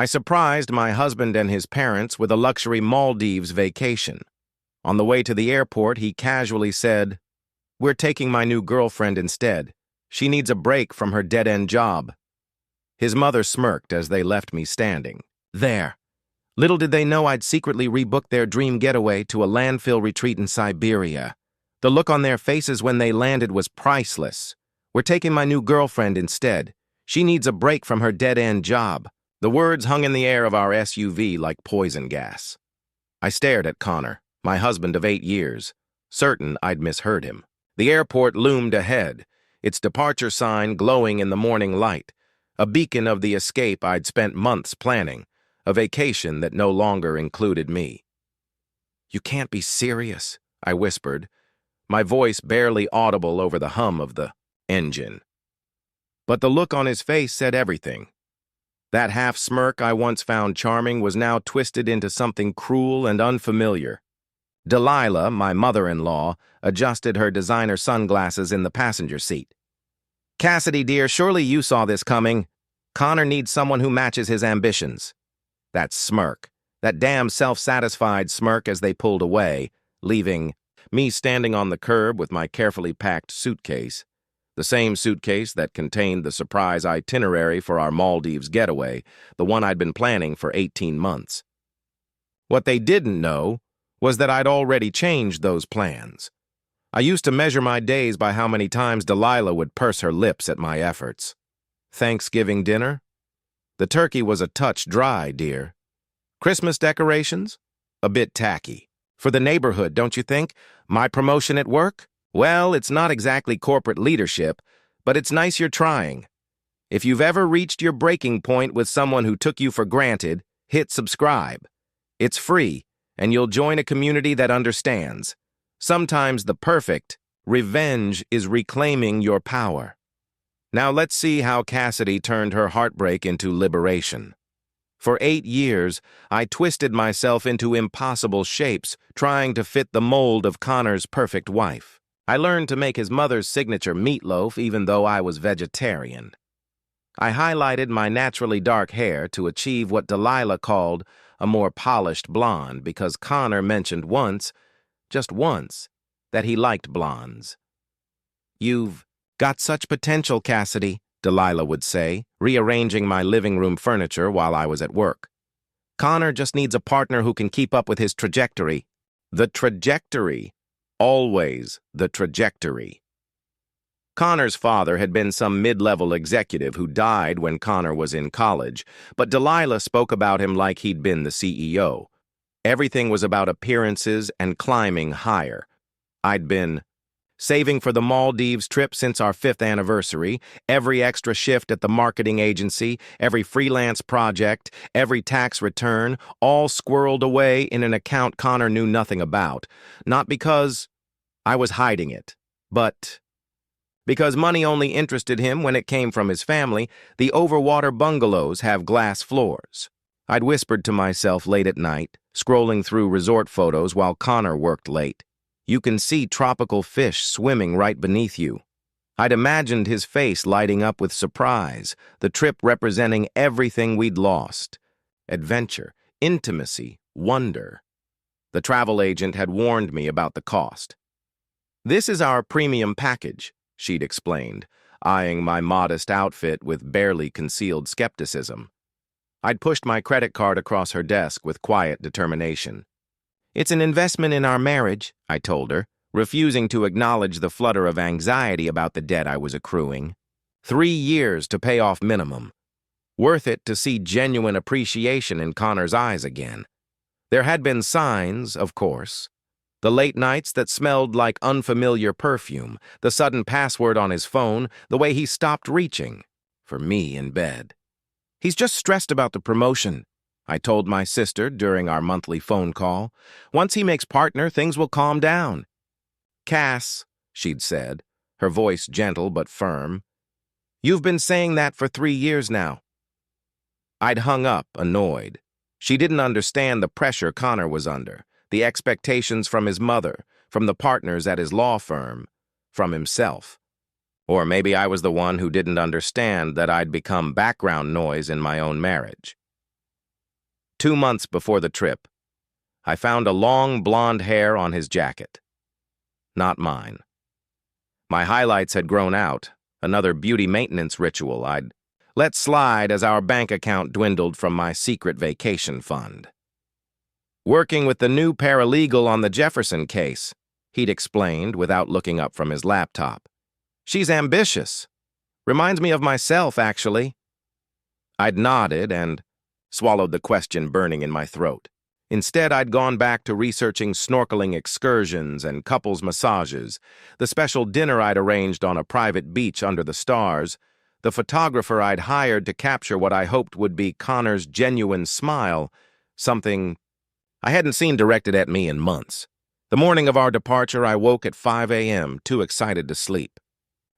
I surprised my husband and his parents with a luxury Maldives vacation. On the way to the airport, he casually said, "We're taking my new girlfriend instead. She needs a break from her dead-end job." His mother smirked as they left me standing. There. Little did they know I'd secretly rebooked their dream getaway to a landfill retreat in Siberia. The look on their faces when they landed was priceless. "We're taking my new girlfriend instead. She needs a break from her dead-end job." The words hung in the air of our SUV like poison gas. I stared at Connor, my husband of 8 years, certain I'd misheard him. The airport loomed ahead, its departure sign glowing in the morning light, a beacon of the escape I'd spent months planning, a vacation that no longer included me. "You can't be serious," I whispered, my voice barely audible over the hum of the engine. But the look on his face said everything. That half-smirk I once found charming was now twisted into something cruel and unfamiliar. Delilah, my mother-in-law, adjusted her designer sunglasses in the passenger seat. "Cassidy, dear, surely you saw this coming. Connor needs someone who matches his ambitions." That smirk, that damn self-satisfied smirk as they pulled away, leaving me standing on the curb with my carefully packed suitcase, the same suitcase that contained the surprise itinerary for our Maldives getaway, the one I'd been planning for 18 months. What they didn't know was that I'd already changed those plans. I used to measure my days by how many times Delilah would purse her lips at my efforts. Thanksgiving dinner? The turkey was a touch dry, dear. Christmas decorations? A bit tacky. For the neighborhood, don't you think? My promotion at work? Well, it's not exactly corporate leadership, but it's nice you're trying. If you've ever reached your breaking point with someone who took you for granted, hit subscribe. It's free, and you'll join a community that understands. Sometimes the perfect revenge is reclaiming your power. Now let's see how Cassidy turned her heartbreak into liberation. For 8 years, I twisted myself into impossible shapes, trying to fit the mold of Connor's perfect wife. I learned to make his mother's signature meatloaf even though I was vegetarian. I highlighted my naturally dark hair to achieve what Delilah called a more polished blonde because Connor mentioned once, just once, that he liked blondes. "You've got such potential, Cassidy," Delilah would say, rearranging my living room furniture while I was at work. "Connor just needs a partner who can keep up with his trajectory." The trajectory. Always the trajectory. Connor's father had been some mid-level executive who died when Connor was in college, but Delilah spoke about him like he'd been the CEO. Everything was about appearances and climbing higher. I'd been saving for the Maldives trip since our 5th anniversary, every extra shift at the marketing agency, every freelance project, every tax return, all squirreled away in an account Connor knew nothing about. Not because I was hiding it, but because money only interested him when it came from his family. The overwater bungalows have glass floors. I'd whispered to myself late at night, scrolling through resort photos while Connor worked late. "You can see tropical fish swimming right beneath you." I'd imagined his face lighting up with surprise, the trip representing everything we'd lost. Adventure, intimacy, wonder. The travel agent had warned me about the cost. "This is our premium package," she'd explained, eyeing my modest outfit with barely concealed skepticism. I'd pushed my credit card across her desk with quiet determination. "It's an investment in our marriage," I told her, refusing to acknowledge the flutter of anxiety about the debt I was accruing. 3 years to pay off minimum. Worth it to see genuine appreciation in Connor's eyes again. There had been signs, of course. The late nights that smelled like unfamiliar perfume, the sudden password on his phone, the way he stopped reaching for me in bed. "He's just stressed about the promotion," I told my sister during our monthly phone call. "Once he makes partner, things will calm down." "Cass," she'd said, her voice gentle but firm, "you've been saying that for 3 years now." I'd hung up, annoyed. She didn't understand the pressure Connor was under, the expectations from his mother, from the partners at his law firm, from himself. Or maybe I was the one who didn't understand that I'd become background noise in my own marriage. 2 months before the trip, I found a long blonde hair on his jacket. Not mine. My highlights had grown out, another beauty maintenance ritual I'd let slide as our bank account dwindled from my secret vacation fund. Working with the new paralegal on the Jefferson case, he'd explained without looking up from his laptop. She's ambitious. Reminds me of myself, actually. I'd nodded and swallowed the question burning in my throat. Instead, I'd gone back to researching snorkeling excursions and couples massages, the special dinner I'd arranged on a private beach under the stars, the photographer I'd hired to capture what I hoped would be Connor's genuine smile, something I hadn't seen directed at me in months. The morning of our departure, I woke at 5 a.m., too excited to sleep.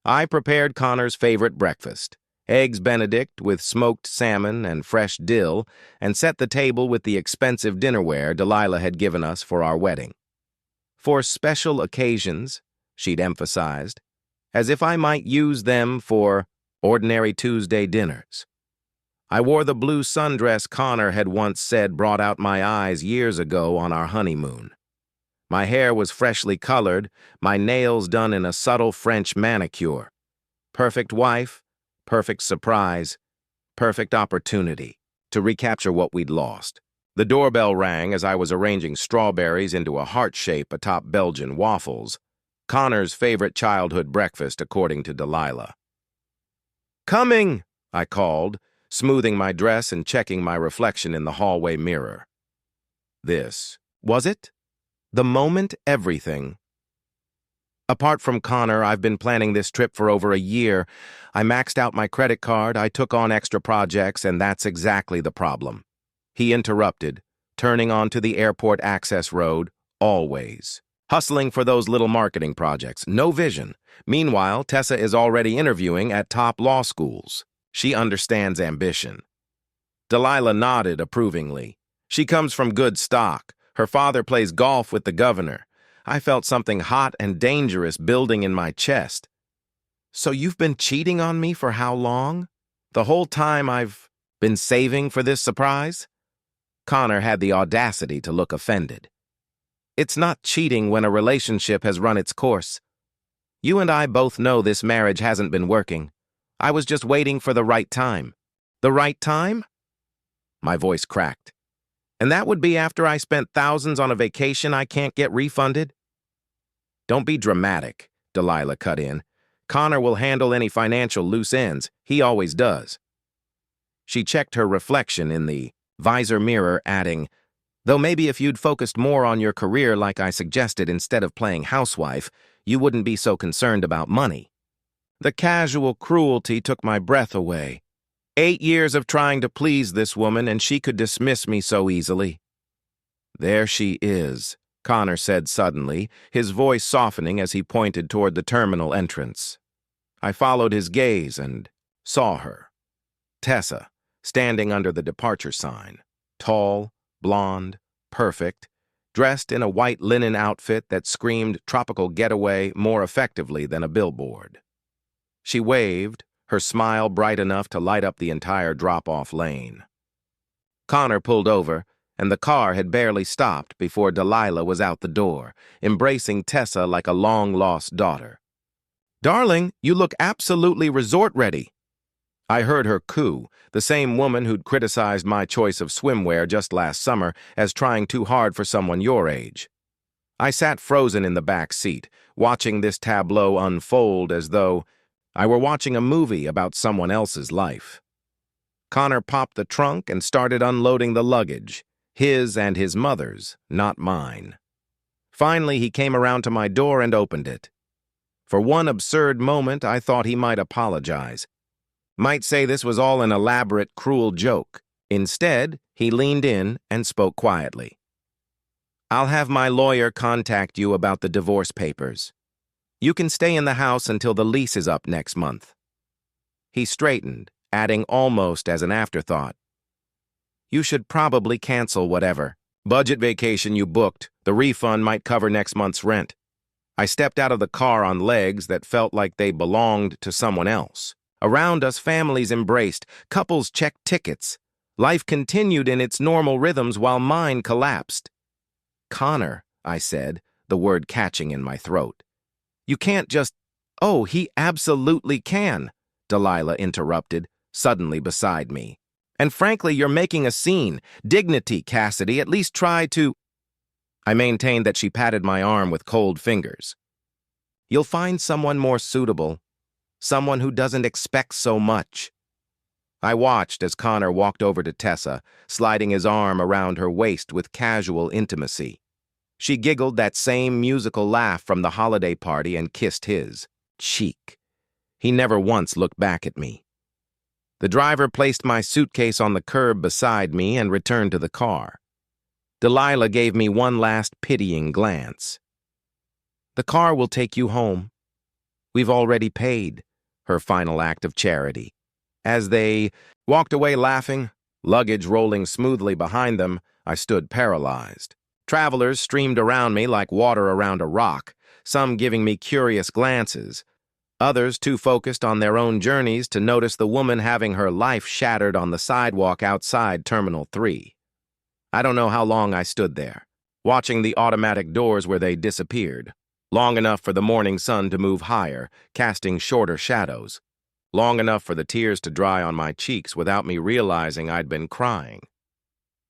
I prepared Connor's favorite breakfast, Eggs Benedict with smoked salmon and fresh dill, and set the table with the expensive dinnerware Delilah had given us for our wedding. For special occasions, she'd emphasized, as if I might use them for ordinary Tuesday dinners. I wore the blue sundress Connor had once said brought out my eyes years ago on our honeymoon. My hair was freshly colored, my nails done in a subtle French manicure. Perfect wife, perfect surprise, perfect opportunity to recapture what we'd lost. The doorbell rang as I was arranging strawberries into a heart shape atop Belgian waffles, Connor's favorite childhood breakfast according to Delilah. "Coming!" I called, smoothing my dress and checking my reflection in the hallway mirror. This, was it? The moment everything. Apart from Connor, I've been planning this trip for over a year. I maxed out my credit card, I took on extra projects, and that's exactly the problem. He interrupted, turning onto the airport access road, always. Hustling for those little marketing projects, no vision. Meanwhile, Tessa is already interviewing at top law schools. She understands ambition. Delilah nodded approvingly. She comes from good stock. Her father plays golf with the governor. I felt something hot and dangerous building in my chest. "So you've been cheating on me for how long? The whole time I've been saving for this surprise?" Connor had the audacity to look offended. "It's not cheating when a relationship has run its course. You and I both know this marriage hasn't been working. I was just waiting for the right time." "The right time?" My voice cracked. "And that would be after I spent thousands on a vacation I can't get refunded?" "Don't be dramatic," Delilah cut in. "Connor will handle any financial loose ends. He always does." She checked her reflection in the visor mirror, adding, "Though maybe if you'd focused more on your career like I suggested instead of playing housewife, you wouldn't be so concerned about money." The casual cruelty took my breath away. 8 years of trying to please this woman, and she could dismiss me so easily. "There she is," Connor said suddenly, his voice softening as he pointed toward the terminal entrance. I followed his gaze and saw her. Tessa, standing under the departure sign. Tall, blonde, perfect, dressed in a white linen outfit that screamed tropical getaway more effectively than a billboard. She waved, her smile bright enough to light up the entire drop-off lane. Connor pulled over, and the car had barely stopped before Delilah was out the door, embracing Tessa like a long-lost daughter. "Darling, you look absolutely resort-ready." I heard her coo, the same woman who'd criticized my choice of swimwear just last summer as trying too hard for someone your age. I sat frozen in the back seat, watching this tableau unfold as though I were watching a movie about someone else's life. Connor popped the trunk and started unloading the luggage, his and his mother's, not mine. Finally, he came around to my door and opened it. For one absurd moment, I thought he might apologize. Might say this was all an elaborate, cruel joke. Instead, he leaned in and spoke quietly. "I'll have my lawyer contact you about the divorce papers. You can stay in the house until the lease is up next month." He straightened, adding almost as an afterthought, "You should probably cancel whatever budget vacation you booked. The refund might cover next month's rent." I stepped out of the car on legs that felt like they belonged to someone else. Around us, families embraced, couples checked tickets. Life continued in its normal rhythms while mine collapsed. "Connor," I said, the word catching in my throat. "You can't just—" "Oh, he absolutely can," Delilah interrupted, suddenly beside me. "And frankly, you're making a scene. Dignity, Cassidy, at least try to—" I maintained that she patted my arm with cold fingers. "You'll find someone more suitable, someone who doesn't expect so much." I watched as Connor walked over to Tessa, sliding his arm around her waist with casual intimacy. She giggled that same musical laugh from the holiday party and kissed his cheek. He never once looked back at me. The driver placed my suitcase on the curb beside me and returned to the car. Delilah gave me one last pitying glance. "The car will take you home. We've already paid," her final act of charity. As they walked away laughing, luggage rolling smoothly behind them, I stood paralyzed. Travelers streamed around me like water around a rock, some giving me curious glances, others too focused on their own journeys to notice the woman having her life shattered on the sidewalk outside Terminal 3. I don't know how long I stood there, watching the automatic doors where they disappeared, long enough for the morning sun to move higher, casting shorter shadows, long enough for the tears to dry on my cheeks without me realizing I'd been crying.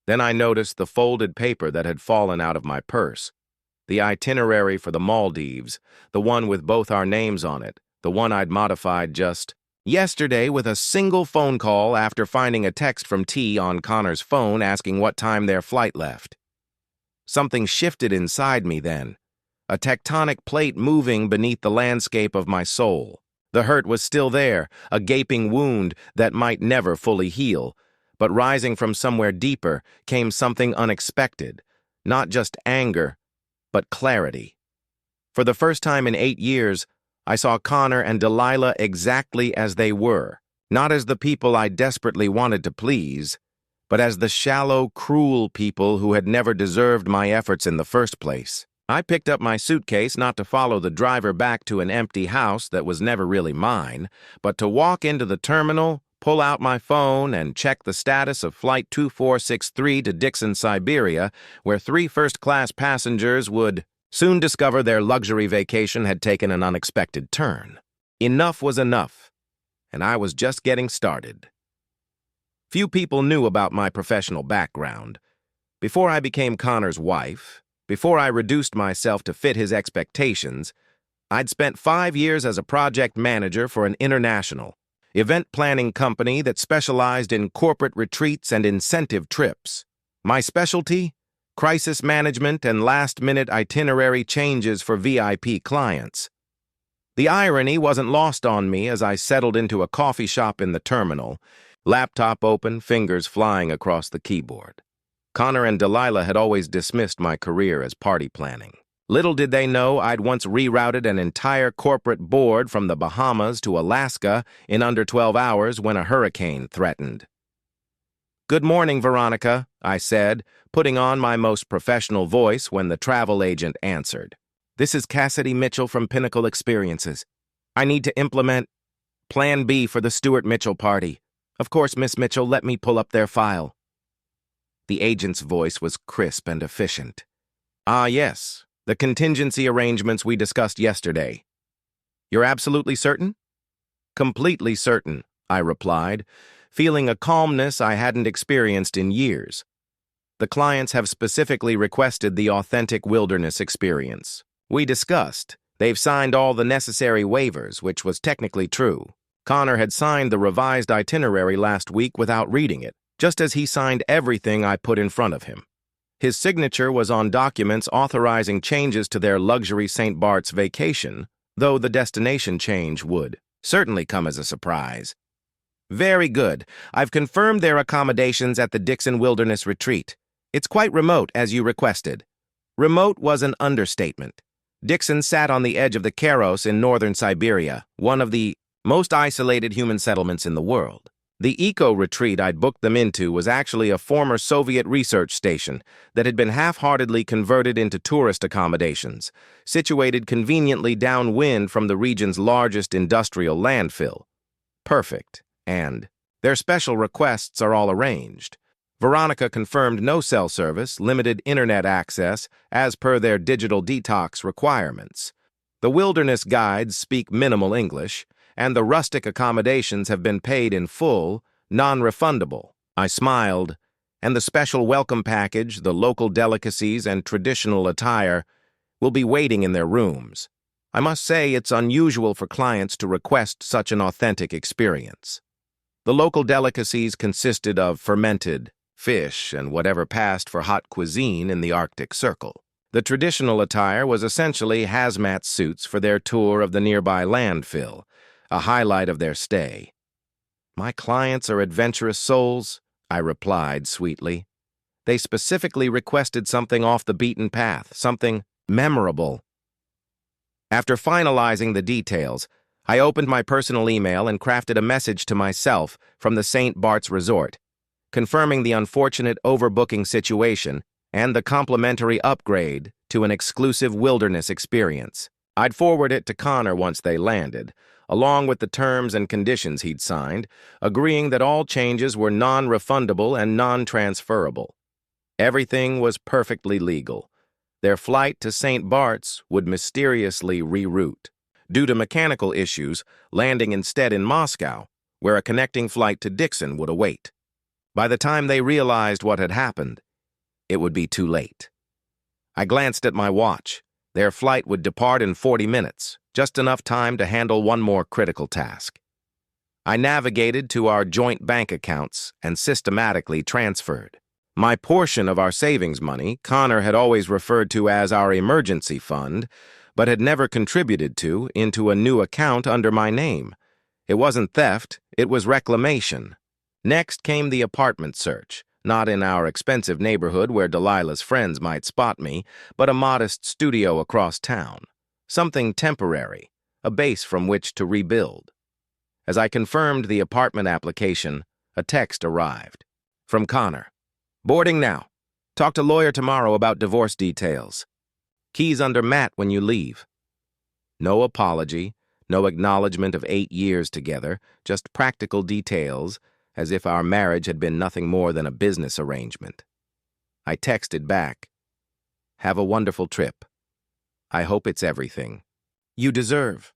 Then I noticed the folded paper that had fallen out of my purse, the itinerary for the Maldives, the one with both our names on it, the one I'd modified just yesterday with a single phone call after finding a text from T on Connor's phone asking what time their flight left. Something shifted inside me then, a tectonic plate moving beneath the landscape of my soul. The hurt was still there, a gaping wound that might never fully heal, but rising from somewhere deeper came something unexpected, not just anger, but clarity. For the first time in 8 years, I saw Connor and Delilah exactly as they were, not as the people I desperately wanted to please, but as the shallow, cruel people who had never deserved my efforts in the first place. I picked up my suitcase not to follow the driver back to an empty house that was never really mine, but to walk into the terminal, pull out my phone, and check the status of Flight 2463 to Dixon, Siberia, where 3 first-class passengers would soon discover their luxury vacation had taken an unexpected turn. Enough was enough, and I was just getting started. Few people knew about my professional background. Before I became Connor's wife, before I reduced myself to fit his expectations, I'd spent 5 years as a project manager for an international event planning company that specialized in corporate retreats and incentive trips. My specialty? Crisis management and last-minute itinerary changes for VIP clients. The irony wasn't lost on me as I settled into a coffee shop in the terminal, laptop open, fingers flying across the keyboard. Connor and Delilah had always dismissed my career as party planning. Little did they know I'd once rerouted an entire corporate board from the Bahamas to Alaska in under 12 hours when a hurricane threatened. "Good morning, Veronica," I said, putting on my most professional voice when the travel agent answered. "This is Cassidy Mitchell from Pinnacle Experiences. I need to implement Plan B for the Stuart Mitchell party. Of course, Miss Mitchell, let me pull up their file." The agent's voice was crisp and efficient. "Ah, yes, the contingency arrangements we discussed yesterday. You're absolutely certain?" "Completely certain," I replied, feeling a calmness I hadn't experienced in years. "The clients have specifically requested the authentic wilderness experience. We discussed. They've signed all the necessary waivers, which was technically true. Connor had signed the revised itinerary last week without reading it, just as he signed everything I put in front of him. His signature was on documents authorizing changes to their luxury St. Bart's vacation, though the destination change would certainly come as a surprise. "Very good. I've confirmed their accommodations at the Dixon Wilderness Retreat. It's quite remote, as you requested." Remote was an understatement. Dixon sat on the edge of the Karos in northern Siberia, one of the most isolated human settlements in the world. The eco-retreat I'd booked them into was actually a former Soviet research station that had been half-heartedly converted into tourist accommodations, situated conveniently downwind from the region's largest industrial landfill. Perfect and Their special requests are all arranged. Veronica confirmed no cell service, limited internet access, as per their digital detox requirements. The wilderness guides speak minimal English, and the rustic accommodations have been paid in full, non-refundable. I smiled, and the special welcome package, the local delicacies, and traditional attire will be waiting in their rooms. I must say it's unusual for clients to request such an authentic experience. The local delicacies consisted of fermented fish and whatever passed for hot cuisine in the Arctic Circle. The traditional attire was essentially hazmat suits for their tour of the nearby landfill, a highlight of their stay. "My clients are adventurous souls," I replied sweetly. "They specifically requested something off the beaten path, something memorable." After finalizing the details, I opened my personal email and crafted a message to myself from the St. Bart's Resort, confirming the unfortunate overbooking situation and the complimentary upgrade to an exclusive wilderness experience. I'd forward it to Connor once they landed, along with the terms and conditions he'd signed, agreeing that all changes were non-refundable and non-transferable. Everything was perfectly legal. Their flight to St. Bart's would mysteriously reroute, due to mechanical issues, landing instead in Moscow, where a connecting flight to Dixon would await. By the time they realized what had happened, it would be too late. I glanced at my watch. Their flight would depart in 40 minutes, just enough time to handle one more critical task. I navigated to our joint bank accounts and systematically transferred. My portion of our savings money, Connor had always referred to as our emergency fund, but had never contributed to, into a new account under my name. It wasn't theft, it was reclamation. Next came the apartment search, not in our expensive neighborhood where Delilah's friends might spot me, but a modest studio across town. Something temporary, a base from which to rebuild. As I confirmed the apartment application, a text arrived. From Connor. "Boarding now. Talk to lawyer tomorrow about divorce details. Keys under Matt when you leave." No apology, no acknowledgement of 8 years together, just practical details, as if our marriage had been nothing more than a business arrangement. I texted back, "Have a wonderful trip. I hope it's everything you deserve."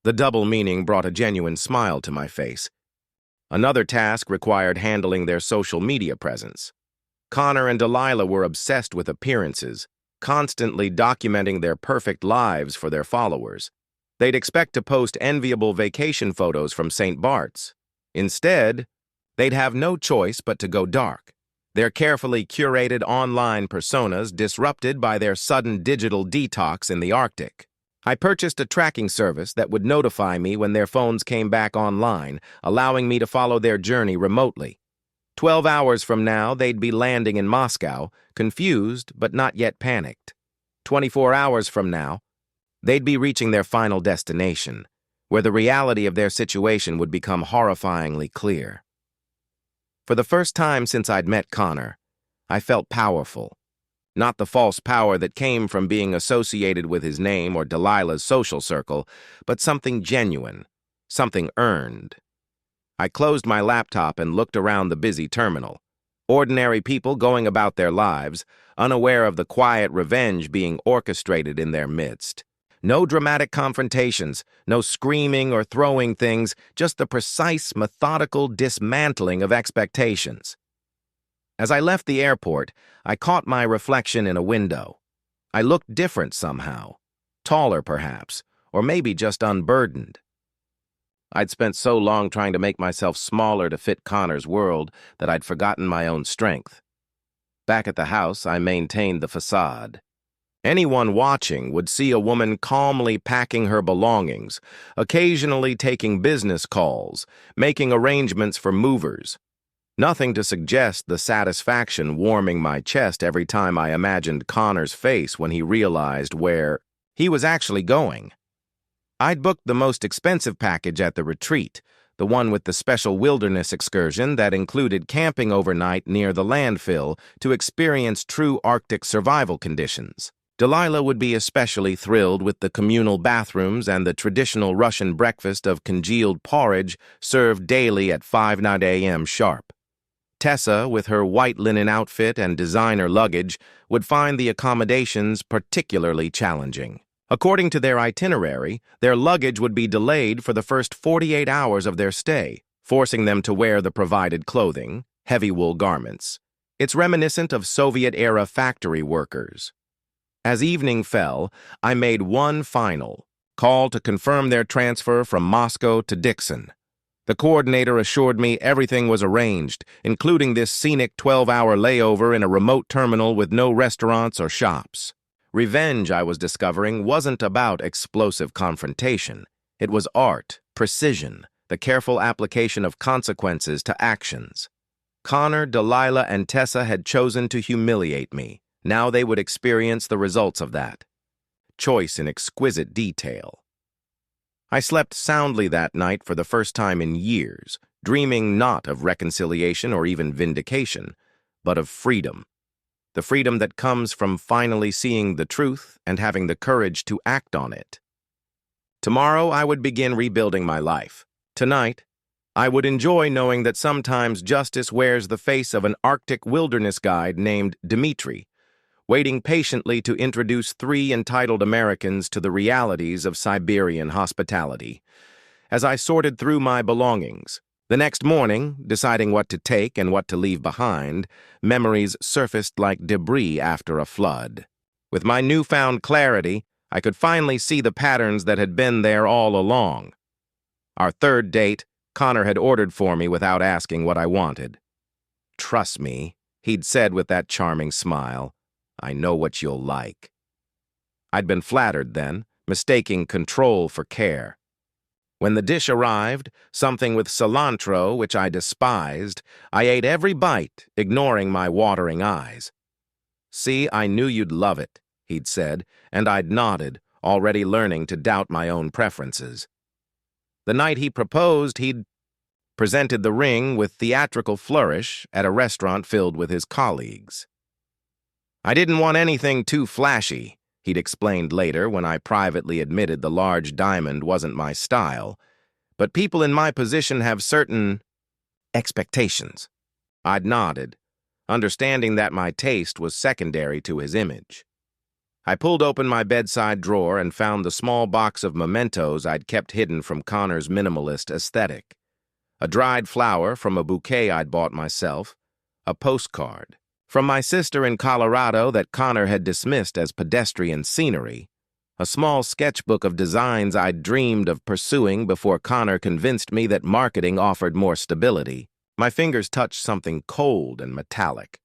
The double meaning brought a genuine smile to my face. Another task required handling their social media presence. Connor and Delilah were obsessed with appearances, constantly documenting their perfect lives for their followers. They'd expect to post enviable vacation photos from St. Bart's. Instead, they'd have no choice but to go dark, their carefully curated online personas disrupted by their sudden digital detox in the Arctic. I purchased a tracking service that would notify me when their phones came back online, allowing me to follow their journey remotely. 12 hours from now, they'd be landing in Moscow, confused but not yet panicked. 24 hours from now, they'd be reaching their final destination, where the reality of their situation would become horrifyingly clear. For the first time since I'd met Connor, I felt powerful. Not the false power that came from being associated with his name or Delilah's social circle, but something genuine, something earned. I closed my laptop and looked around the busy terminal. Ordinary people going about their lives, unaware of the quiet revenge being orchestrated in their midst. No dramatic confrontations, no screaming or throwing things, just the precise, methodical dismantling of expectations. As I left the airport, I caught my reflection in a window. I looked different somehow. Taller, perhaps, or maybe just unburdened. I'd spent so long trying to make myself smaller to fit Connor's world that I'd forgotten my own strength. Back at the house, I maintained the facade. Anyone watching would see a woman calmly packing her belongings, occasionally taking business calls, making arrangements for movers. Nothing to suggest the satisfaction warming my chest every time I imagined Connor's face when he realized where he was actually going. I'd booked the most expensive package at the retreat, the one with the special wilderness excursion that included camping overnight near the landfill to experience true Arctic survival conditions. Delilah would be especially thrilled with the communal bathrooms and the traditional Russian breakfast of congealed porridge served daily at 5:00 a.m. sharp. Tessa, with her white linen outfit and designer luggage, would find the accommodations particularly challenging. According to their itinerary, their luggage would be delayed for the first 48 hours of their stay, forcing them to wear the provided clothing, heavy wool garments. It's reminiscent of Soviet-era factory workers. As evening fell, I made one final call to confirm their transfer from Moscow to Dixon. The coordinator assured me everything was arranged, including this scenic 12-hour layover in a remote terminal with no restaurants or shops. Revenge, I was discovering, wasn't about explosive confrontation. It was art, precision, the careful application of consequences to actions. Connor, Delilah, and Tessa had chosen to humiliate me. Now they would experience the results of that. Choice in exquisite detail. I slept soundly that night for the first time in years, dreaming not of reconciliation or even vindication, but of freedom. The freedom that comes from finally seeing the truth and having the courage to act on it. Tomorrow I would begin rebuilding my life. Tonight, I would enjoy knowing that sometimes justice wears the face of an Arctic wilderness guide named Dmitri, waiting patiently to introduce 3 entitled Americans to the realities of Siberian hospitality. As I sorted through my belongings, the next morning, deciding what to take and what to leave behind, memories surfaced like debris after a flood. With my newfound clarity, I could finally see the patterns that had been there all along. Our third date, Connor had ordered for me without asking what I wanted. "Trust me," he'd said with that charming smile. "I know what you'll like." I'd been flattered then, mistaking control for care. When the dish arrived, something with cilantro, which I despised, I ate every bite, ignoring my watering eyes. "See, I knew you'd love it," he'd said, and I'd nodded, already learning to doubt my own preferences. The night he proposed, he'd presented the ring with theatrical flourish at a restaurant filled with his colleagues. "I didn't want anything too flashy," he'd explained later when I privately admitted the large diamond wasn't my style, "but people in my position have certain expectations." I'd nodded, understanding that my taste was secondary to his image. I pulled open my bedside drawer and found the small box of mementos I'd kept hidden from Connor's minimalist aesthetic. A dried flower from a bouquet I'd bought myself, a postcard from my sister in Colorado that Connor had dismissed as pedestrian scenery, a small sketchbook of designs I'd dreamed of pursuing before Connor convinced me that marketing offered more stability. My fingers touched something cold and metallic.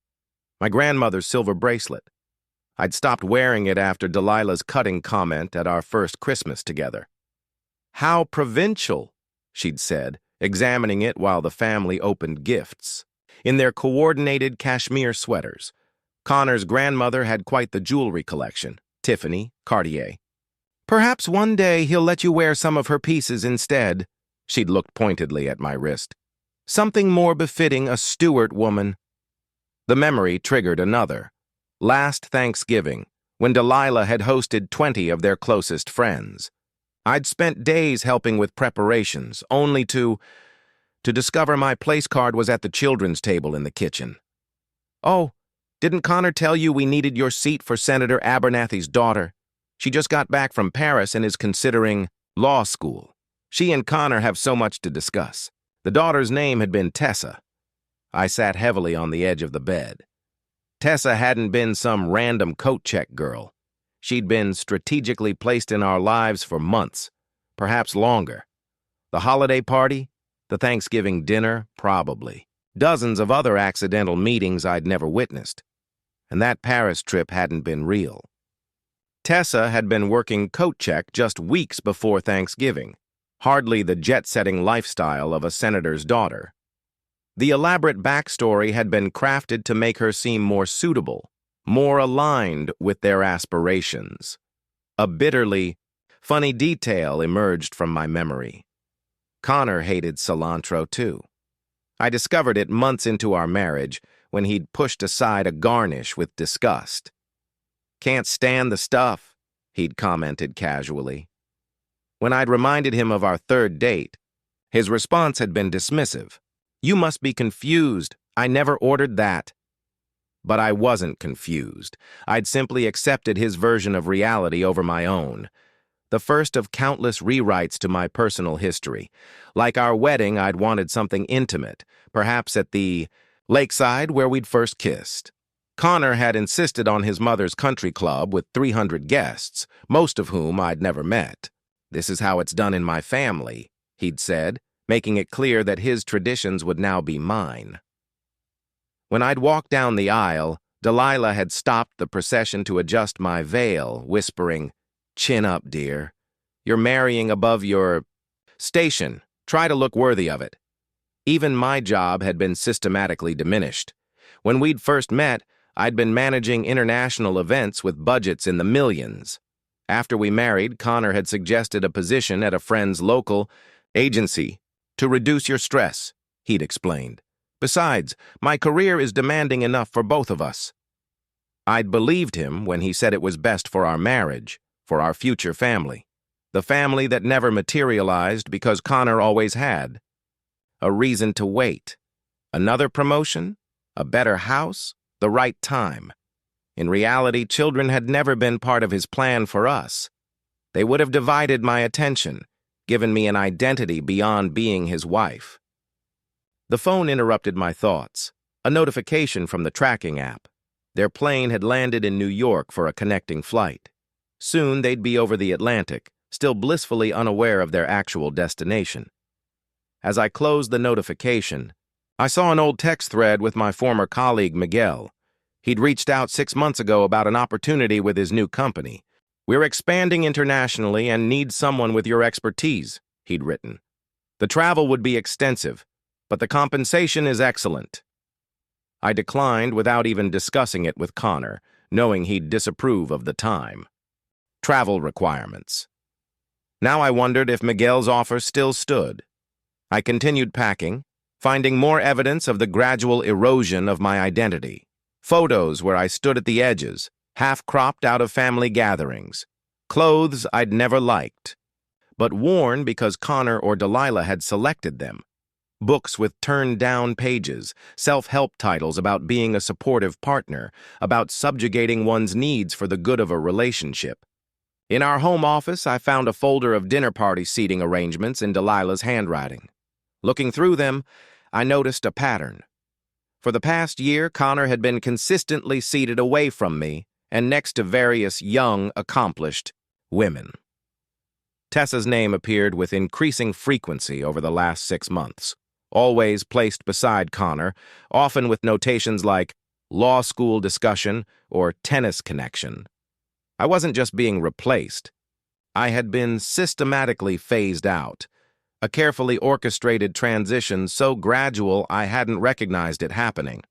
My grandmother's silver bracelet. I'd stopped wearing it after Delilah's cutting comment at our first Christmas together. "How provincial," she'd said, examining it while the family opened gifts. In their coordinated cashmere sweaters, Connor's grandmother had quite the jewelry collection, Tiffany, Cartier. "Perhaps one day he'll let you wear some of her pieces instead," she'd looked pointedly at my wrist. "Something more befitting a Stewart woman." The memory triggered another. Last Thanksgiving, when Delilah had hosted 20 of their closest friends. I'd spent days helping with preparations, only to discover my place card was at the children's table in the kitchen. "Oh, didn't Connor tell you we needed your seat for Senator Abernathy's daughter? She just got back from Paris and is considering law school. She and Connor have so much to discuss." The daughter's name had been Tessa. I sat heavily on the edge of the bed. Tessa hadn't been some random coat check girl. She'd been strategically placed in our lives for months, perhaps longer. The holiday party, the Thanksgiving dinner, probably. Dozens of other accidental meetings I'd never witnessed. And that Paris trip hadn't been real. Tessa had been working coat check just weeks before Thanksgiving, hardly the jet-setting lifestyle of a senator's daughter. The elaborate backstory had been crafted to make her seem more suitable, more aligned with their aspirations. A bitterly funny detail emerged from my memory. Connor hated cilantro too. I discovered it months into our marriage when he'd pushed aside a garnish with disgust. Can't stand the stuff, he'd commented casually. When I'd reminded him of our third date, his response had been dismissive. You must be confused. I never ordered that. But I wasn't confused. I'd simply accepted his version of reality over my own. The first of countless rewrites to my personal history. Like our wedding, I'd wanted something intimate, perhaps at the lakeside where we'd first kissed. Connor had insisted on his mother's country club with 300 guests, most of whom I'd never met. This is how it's done in my family, he'd said, making it clear that his traditions would now be mine. When I'd walked down the aisle, Delilah had stopped the procession to adjust my veil, whispering, "Chin up, dear. You're marrying above your station. Try to look worthy of it." Even my job had been systematically diminished. When we'd first met, I'd been managing international events with budgets in the millions. After we married, Connor had suggested a position at a friend's local agency to reduce your stress, he'd explained. Besides, my career is demanding enough for both of us. I'd believed him when he said it was best for our marriage, for our future family. The family that never materialized because Connor always had. A reason to wait. Another promotion? A better house? The right time. In reality, children had never been part of his plan for us. They would have divided my attention, given me an identity beyond being his wife. The phone interrupted my thoughts. A notification from the tracking app. Their plane had landed in New York for a connecting flight. Soon they'd be over the Atlantic, still blissfully unaware of their actual destination. As I closed the notification, I saw an old text thread with my former colleague Miguel. He'd reached out 6 months ago about an opportunity with his new company. "We're expanding internationally and need someone with your expertise," he'd written. "The travel would be extensive, but the compensation is excellent." I declined without even discussing it with Connor, knowing he'd disapprove of the time. Travel requirements. Now I wondered if Miguel's offer still stood. I continued packing, finding more evidence of the gradual erosion of my identity. Photos where I stood at the edges, half-cropped out of family gatherings. Clothes I'd never liked, but worn because Connor or Delilah had selected them. Books with turned-down pages, self-help titles about being a supportive partner, about subjugating one's needs for the good of a relationship. In our home office, I found a folder of dinner party seating arrangements in Delilah's handwriting. Looking through them, I noticed a pattern. For the past year, Connor had been consistently seated away from me and next to various young, accomplished women. Tessa's name appeared with increasing frequency over the last 6 months. Always placed beside Connor, often with notations like law school discussion or tennis connection. I wasn't just being replaced. I had been systematically phased out, a carefully orchestrated transition so gradual I hadn't recognized it happening.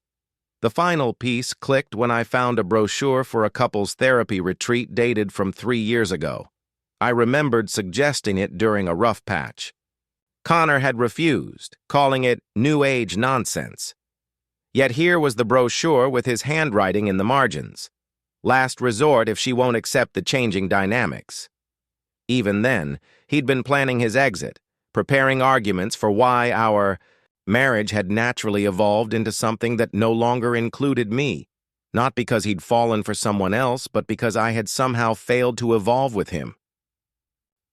The final piece clicked when I found a brochure for a couple's therapy retreat dated from 3 years ago. I remembered suggesting it during a rough patch. Connor had refused, calling it New Age nonsense. Yet here was the brochure with his handwriting in the margins. Last resort if she won't accept the changing dynamics. Even then, he'd been planning his exit, preparing arguments for why our marriage had naturally evolved into something that no longer included me, not because he'd fallen for someone else, but because I had somehow failed to evolve with him.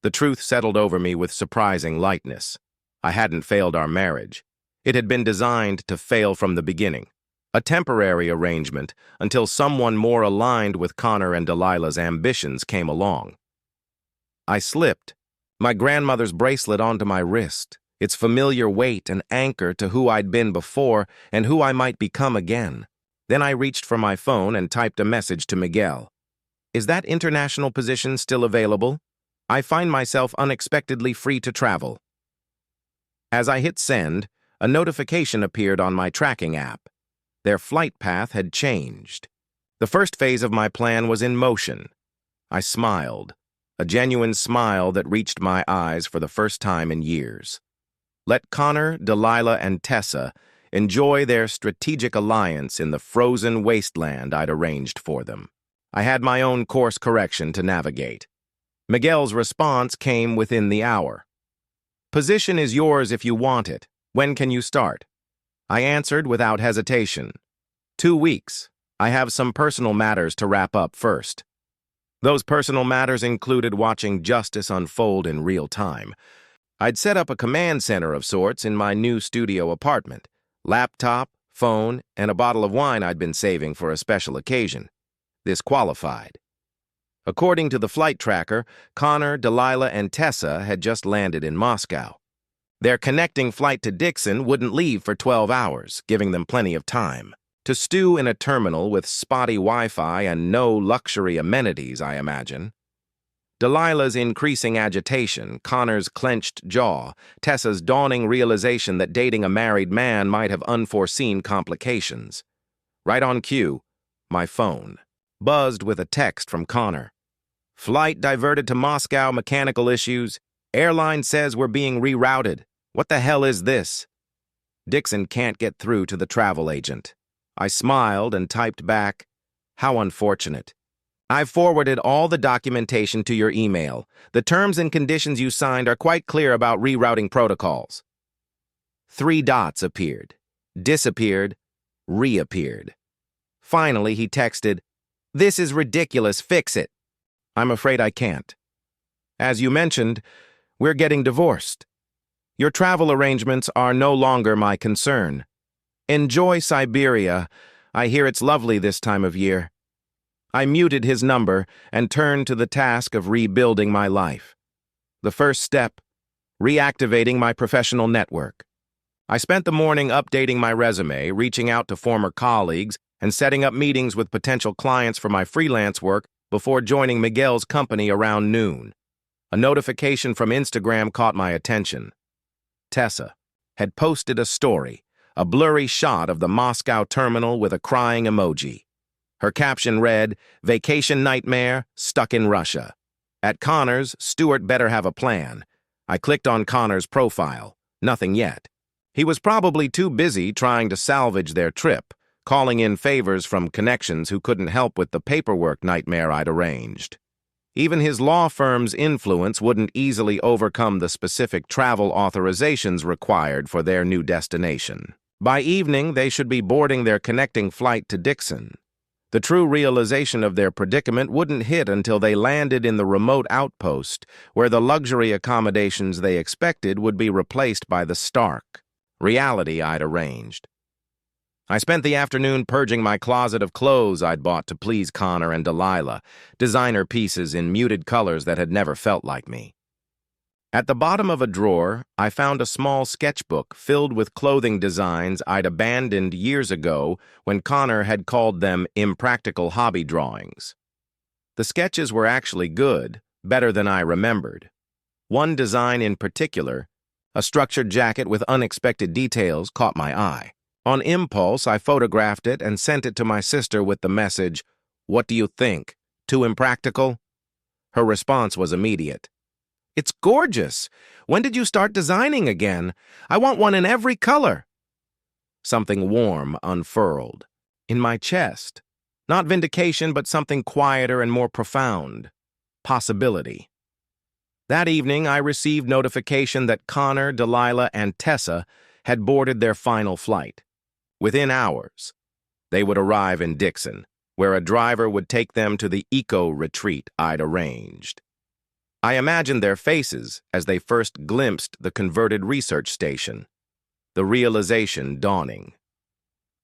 The truth settled over me with surprising lightness. I hadn't failed our marriage. It had been designed to fail from the beginning, a temporary arrangement until someone more aligned with Connor and Delilah's ambitions came along. I slipped, my grandmother's bracelet onto my wrist, its familiar weight an anchor to who I'd been before and who I might become again. Then I reached for my phone and typed a message to Miguel. "Is that international position still available? I find myself unexpectedly free to travel." As I hit send, a notification appeared on my tracking app. Their flight path had changed. The first phase of my plan was in motion. I smiled, a genuine smile that reached my eyes for the first time in years. Let Connor, Delilah, and Tessa enjoy their strategic alliance in the frozen wasteland I'd arranged for them. I had my own course correction to navigate. Miguel's response came within the hour. Position is yours if you want it. When can you start? I answered without hesitation. 2 weeks. I have some personal matters to wrap up first. Those personal matters included watching justice unfold in real time. I'd set up a command center of sorts in my new studio apartment. Laptop, phone, and a bottle of wine I'd been saving for a special occasion. This qualified. According to the flight tracker, Connor, Delilah, and Tessa had just landed in Moscow. Their connecting flight to Dixon wouldn't leave for 12 hours, giving them plenty of time to stew in a terminal with spotty Wi-Fi and no luxury amenities, I imagine. Delilah's increasing agitation, Connor's clenched jaw, Tessa's dawning realization that dating a married man might have unforeseen complications. Right on cue, my phone buzzed with a text from Connor. Flight diverted to Moscow, mechanical issues. Airline says we're being rerouted. What the hell is this? Dixon can't get through to the travel agent. I smiled and typed back, how unfortunate. I've forwarded all the documentation to your email. The terms and conditions you signed are quite clear about rerouting protocols. 3 dots appeared, disappeared, reappeared. Finally, he texted, "This is ridiculous, fix it." I'm afraid I can't. As you mentioned, we're getting divorced. Your travel arrangements are no longer my concern. Enjoy Siberia. I hear it's lovely this time of year. I muted his number and turned to the task of rebuilding my life. The first step, reactivating my professional network. I spent the morning updating my resume, reaching out to former colleagues, and setting up meetings with potential clients for my freelance work before joining Miguel's company around noon. A notification from Instagram caught my attention. Tessa had posted a story, a blurry shot of the Moscow terminal with a crying emoji. Her caption read, "Vacation nightmare, stuck in Russia." At Connor's, Stuart better have a plan. I clicked on Connor's profile. Nothing yet. He was probably too busy trying to salvage their trip, calling in favors from connections who couldn't help with the paperwork nightmare I'd arranged. Even his law firm's influence wouldn't easily overcome the specific travel authorizations required for their new destination. By evening, they should be boarding their connecting flight to Dixon. The true realization of their predicament wouldn't hit until they landed in the remote outpost, where the luxury accommodations they expected would be replaced by the stark reality I'd arranged. I spent the afternoon purging my closet of clothes I'd bought to please Connor and Delilah, designer pieces in muted colors that had never felt like me. At the bottom of a drawer, I found a small sketchbook filled with clothing designs I'd abandoned years ago when Connor had called them impractical hobby drawings. The sketches were actually good, better than I remembered. One design in particular, a structured jacket with unexpected details, caught my eye. On impulse, I photographed it and sent it to my sister with the message, "What do you think? Too impractical?" Her response was immediate. "It's gorgeous. When did you start designing again? I want one in every color." Something warm unfurled. In my chest. Not vindication, but something quieter and more profound. Possibility. That evening, I received notification that Connor, Delilah, and Tessa had boarded their final flight. Within hours, they would arrive in Dixon, where a driver would take them to the eco-retreat I'd arranged. I imagined their faces as they first glimpsed the converted research station, the realization dawning.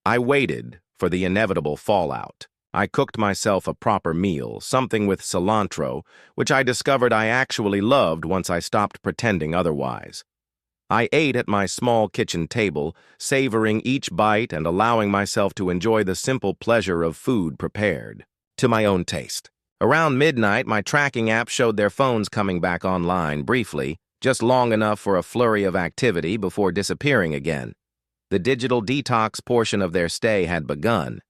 I waited for the inevitable fallout. I cooked myself a proper meal, something with cilantro, which I discovered I actually loved once I stopped pretending otherwise. I ate at my small kitchen table, savoring each bite and allowing myself to enjoy the simple pleasure of food prepared to my own taste. Around midnight, my tracking app showed their phones coming back online briefly, just long enough for a flurry of activity before disappearing again. The digital detox portion of their stay had begun.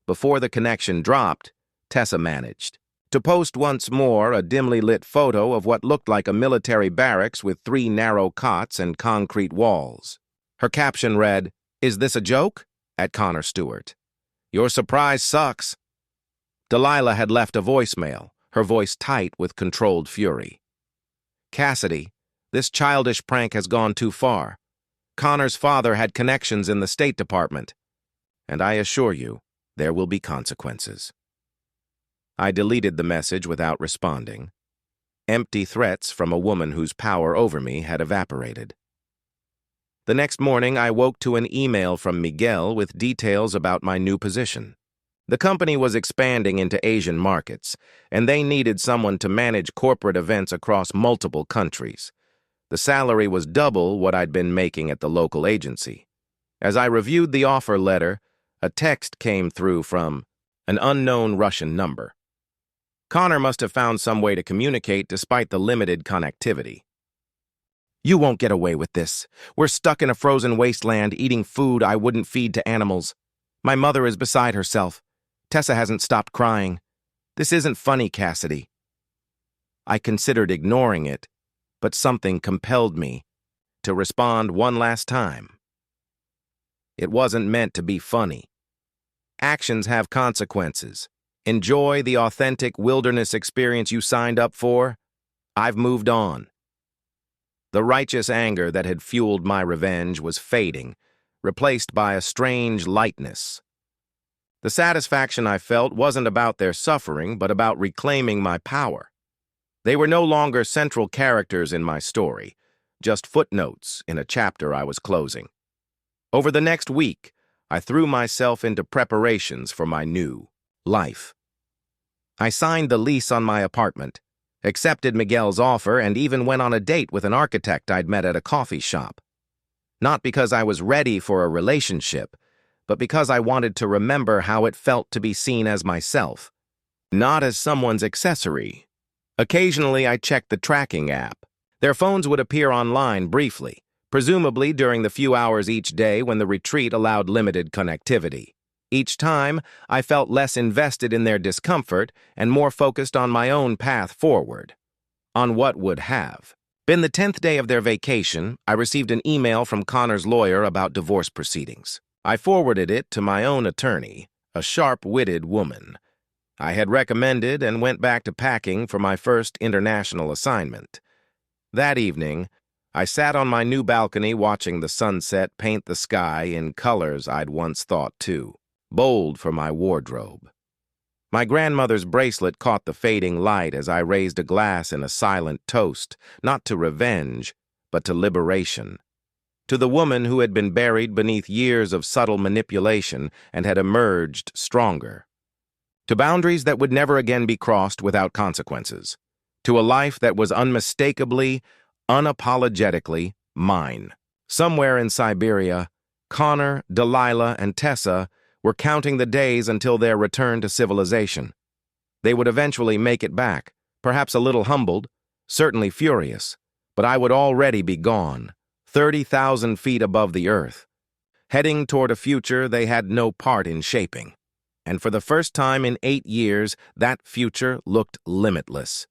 Before the connection dropped, Tessa managed to post once more a dimly lit photo of what looked like a military barracks with 3 narrow cots and concrete walls. Her caption read, "Is this a joke?" at Connor Stewart. "Your surprise sucks." Delilah had left a voicemail, her voice tight with controlled fury. "Cassidy, this childish prank has gone too far. Connor's father had connections in the State Department, and I assure you, there will be consequences." I deleted the message without responding. Empty threats from a woman whose power over me had evaporated. The next morning, I woke to an email from Miguel with details about my new position. The company was expanding into Asian markets, and they needed someone to manage corporate events across multiple countries. The salary was double what I'd been making at the local agency. As I reviewed the offer letter, a text came through from an unknown Russian number. Connor must have found some way to communicate despite the limited connectivity. "You won't get away with this. We're stuck in a frozen wasteland eating food I wouldn't feed to animals. My mother is beside herself. Tessa hasn't stopped crying. This isn't funny, Cassidy." I considered ignoring it, but something compelled me to respond one last time. It wasn't meant to be funny. Actions have consequences. Enjoy the authentic wilderness experience you signed up for. I've moved on. The righteous anger that had fueled my revenge was fading, replaced by a strange lightness. The satisfaction I felt wasn't about their suffering, but about reclaiming my power. They were no longer central characters in my story, just footnotes in a chapter I was closing. Over the next week, I threw myself into preparations for my new life. I signed the lease on my apartment, accepted Miguel's offer, and even went on a date with an architect I'd met at a coffee shop. Not because I was ready for a relationship, but because I wanted to remember how it felt to be seen as myself, not as someone's accessory. Occasionally, I checked the tracking app. Their phones would appear online briefly, presumably during the few hours each day when the retreat allowed limited connectivity. Each time, I felt less invested in their discomfort and more focused on my own path forward, on what would have. Been the 10th day of their vacation, I received an email from Connor's lawyer about divorce proceedings. I forwarded it to my own attorney, a sharp-witted woman. I had recommended and went back to packing for my first international assignment. That evening, I sat on my new balcony watching the sunset paint the sky in colors I'd once thought too bold for my wardrobe. My grandmother's bracelet caught the fading light as I raised a glass in a silent toast, not to revenge, but to liberation. To the woman who had been buried beneath years of subtle manipulation and had emerged stronger. To boundaries that would never again be crossed without consequences. To a life that was unmistakably, unapologetically mine. Somewhere in Siberia, Connor, Delilah, and Tessa were counting the days until their return to civilization. They would eventually make it back, perhaps a little humbled, certainly furious, but I would already be gone, 30,000 feet above the earth, heading toward a future they had no part in shaping. And for the first time in 8 years, that future looked limitless.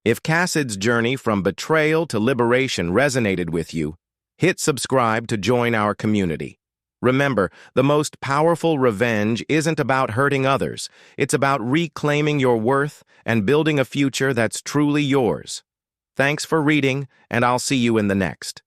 If Cassid's journey from betrayal to liberation resonated with you, hit subscribe to join our community. Remember, the most powerful revenge isn't about hurting others. It's about reclaiming your worth and building a future that's truly yours. Thanks for reading, and I'll see you in the next.